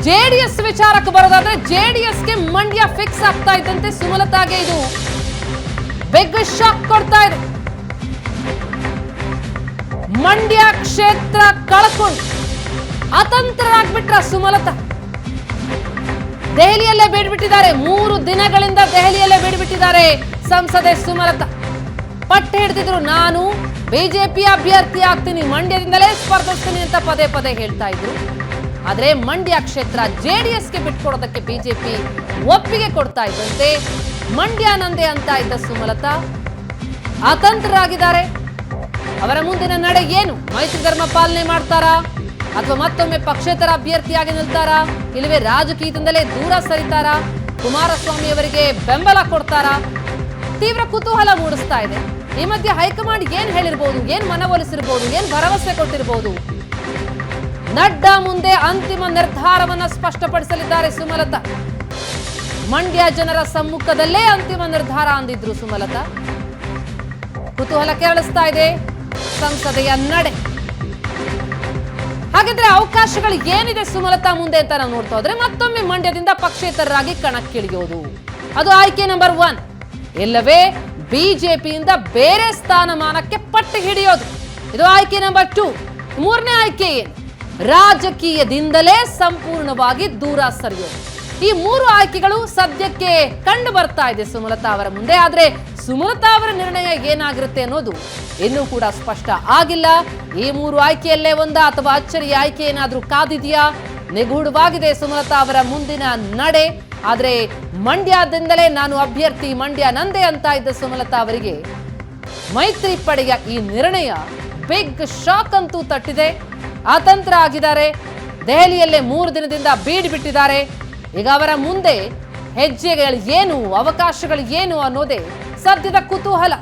JDS ವಿಚಾರಕ್ಕೆ ಬರೋದಾದ್ರೆ ಜೆಡಿಎಸ್ಗೆ ಮಂಡ್ಯ ಫಿಕ್ಸ್ ಆಗ್ತಾ ಇದ್ದಂತೆ ಸುಮಲತಾಗೆ ಇದು ಬಿಗ್ ಶಾಕ್ ಕೊಡ್ತಾ ಇದೆ. ಮಂಡ್ಯ ಕ್ಷೇತ್ರ ಕಳ್ಕೊಂಡು ಅತಂತ್ರರಾಗ್ಬಿಟ್ರ ಸುಮಲತಾ. ದೆಹಲಿಯಲ್ಲೇ ಬೀಡ್ಬಿಟ್ಟಿದ್ದಾರೆ. 3 ದಿನಗಳಿಂದ ದೆಹಲಿಯಲ್ಲೇ ಬೀಡ್ಬಿಟ್ಟಿದ್ದಾರೆ ಸಂಸದೆ ಸುಮಲತಾ. ಪಟ್ಟು ಹಿಡಿದಿದ್ರು, ನಾನು ಬಿಜೆಪಿ ಅಭ್ಯರ್ಥಿ ಆಗ್ತೀನಿ, ಮಂಡ್ಯದಿಂದಲೇ ಸ್ಪರ್ಧಿಸ್ತೀನಿ ಅಂತ ಪದೇ ಪದೇ ಹೇಳ್ತಾ ಇದ್ರು. ಆದ್ರೆ ಮಂಡ್ಯ ಕ್ಷೇತ್ರ ಜೆಡಿಎಸ್ಗೆ ಬಿಟ್ಕೊಡೋದಕ್ಕೆ ಬಿಜೆಪಿ ಒಪ್ಪಿಗೆ ಕೊಡ್ತಾ ಇದ್ದಂತೆ ಮಂಡ್ಯ ನಂದೆ ಅಂತ ಇದ್ದ ಸುಮಲತಾ ಅತಂತ್ರರಾಗಿದ್ದಾರೆ. ಅವರ ಮುಂದಿನ ನಡೆ ಏನು? ಮೈತ್ರಿ ಧರ್ಮ ಪಾಲನೆ ಮಾಡ್ತಾರಾ ಅಥವಾ ಮತ್ತೊಮ್ಮೆ ಪಕ್ಷೇತರ ಅಭ್ಯರ್ಥಿಯಾಗಿ ನಿಲ್ತಾರಾ, ಇಲ್ಲವೇ ರಾಜಕೀಯದಿಂದಲೇ ದೂರ ಸರಿತಾರಾ, ಕುಮಾರಸ್ವಾಮಿ ಅವರಿಗೆ ಬೆಂಬಲ ಕೊಡ್ತಾರಾ? ತೀವ್ರ ಕುತೂಹಲ ಮೂಡಿಸ್ತಾ ಇದೆ. ಈ ಮಧ್ಯೆ ಹೈಕಮಾಂಡ್ ಏನ್ ಹೇಳಿರ್ಬೋದು, ಏನ್ ಮನವೊಲಿಸಿರ್ಬೋದು, ಏನ್ ಭರವಸೆ ಕೊಟ್ಟಿರ್ಬೋದು? ನಡ್ಡಾ ಮುಂದೆ ಅಂತಿಮ ನಿರ್ಧಾರವನ್ನ ಸ್ಪಷ್ಟಪಡಿಸಲಿದ್ದಾರೆ ಸುಮಲತಾ. ಮಂಡ್ಯ ಜನರ ಸಮ್ಮುಖದಲ್ಲೇ ಅಂತಿಮ ನಿರ್ಧಾರ ಅಂದಿದ್ರು ಸುಮಲತಾ. ಕುತೂಹಲ ಕೆರಳಿಸ್ತಾ ಇದೆ ಸಂಸದೆಯ ನಡೆ. ಹಾಗಾದ್ರೆ ಅವಕಾಶಗಳು ಏನಿದೆ ಸುಮಲತಾ ಮುಂದೆ ಅಂತ ನಾವು ನೋಡ್ತಾ ಹೋದ್ರೆ ಮತ್ತೊಮ್ಮೆ ಮಂಡ್ಯದಿಂದ ಪಕ್ಷೇತರರಾಗಿ ಕಣಕ್ಕಿಳಿಯೋದು, ಅದು ಆಯ್ಕೆ ನಂಬರ್ 1. ಇಲ್ಲವೇ ಬಿಜೆಪಿಯಿಂದ ಬೇರೆ ಸ್ಥಾನಮಾನಕ್ಕೆ ಪಟ್ಟು ಹಿಡಿಯೋದು, ಇದು ಆಯ್ಕೆ ನಂಬರ್ 2. 3ನೇ ಆಯ್ಕೆ ಏನು? ರಾಜಕೀಯದಿಂದಲೇ ಸಂಪೂರ್ಣವಾಗಿ ದೂರ ಸರಿಯೋದು. ಈ 3 ಆಯ್ಕೆಗಳು ಸದ್ಯಕ್ಕೆ ಕಂಡು ಬರ್ತಾ ಇದೆ ಸುಮಲತಾ ಅವರ ಮುಂದೆ. ಆದ್ರೆ ಸುಮಲತಾ ಅವರ ನಿರ್ಣಯ ಏನಾಗಿರುತ್ತೆ ಅನ್ನೋದು ಇನ್ನೂ ಕೂಡ ಸ್ಪಷ್ಟ ಆಗಿಲ್ಲ. ಈ 3 ಆಯ್ಕೆಯಲ್ಲೇ ಒಂದ ಅಥವಾ ಅಚ್ಚರಿ ಆಯ್ಕೆ ಏನಾದ್ರೂ ಕಾದಿದೆಯಾ? ನಿಗೂಢವಾಗಿದೆ ಸುಮಲತಾ ಅವರ ಮುಂದಿನ ನಡೆ. ಆದ್ರೆ ಮಂಡ್ಯದಿಂದಲೇ ನಾನು ಅಭ್ಯರ್ಥಿ, ಮಂಡ್ಯ ನಂದೆ ಅಂತ ಇದ್ದ ಸುಮಲತಾ ಅವರಿಗೆ ಮೈತ್ರಿ ಪಡೆಯ ಈ ನಿರ್ಣಯ ಬಿಗ್ ಶಾಕ್ ಅಂತೂ ತಟ್ಟಿದೆ. ಅತಂತ್ರ ಆಗಿದ್ದಾರೆ. ದೆಹಲಿಯಲ್ಲೇ 3 ದಿನದಿಂದ ಬೀಡ್ ಬಿಟ್ಟಿದ್ದಾರೆ. ಈಗ ಅವರ ಮುಂದೆ ಹೆಜ್ಜೆಗಳು ಏನು, ಅವಕಾಶಗಳು ಏನು ಅನ್ನೋದೇ ಸದ್ಯದ ಕುತೂಹಲ.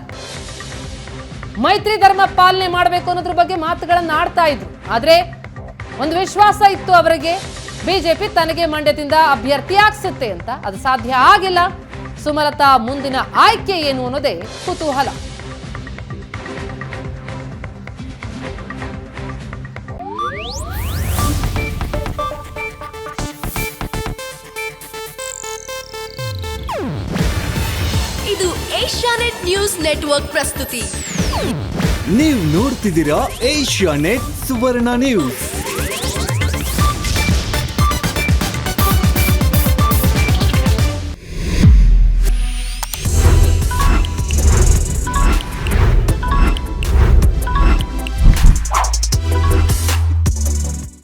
ಮೈತ್ರಿ ಧರ್ಮ ಪಾಲನೆ ಮಾಡಬೇಕು ಅನ್ನೋದ್ರ ಬಗ್ಗೆ ಮಾತುಗಳನ್ನ ಆಡ್ತಾ ಇದ್ರು. ಆದ್ರೆ ಒಂದು ವಿಶ್ವಾಸ ಇತ್ತು ಅವರಿಗೆ, ಬಿಜೆಪಿ ತನಗೆ ಮಂಡ್ಯದಿಂದ ಅಭ್ಯರ್ಥಿ ಆಗಿಸುತ್ತೆ ಅಂತ. ಅದು ಸಾಧ್ಯ ಆಗಿಲ್ಲ. ಸುಮಲತಾ ಮುಂದಿನ ಆಯ್ಕೆ ಏನು ಅನ್ನೋದೇ ಕುತೂಹಲ. ಇದು ಏಷ್ಯಾನೆಟ್ ನ್ಯೂಸ್ ನೆಟ್ವರ್ಕ್ ಪ್ರಸ್ತುತಿ. ನೀವು ನೋಡ್ತಿದ್ದೀರಾ ಏಷ್ಯಾನೆಟ್ ಸುವರ್ಣ ನ್ಯೂಸ್.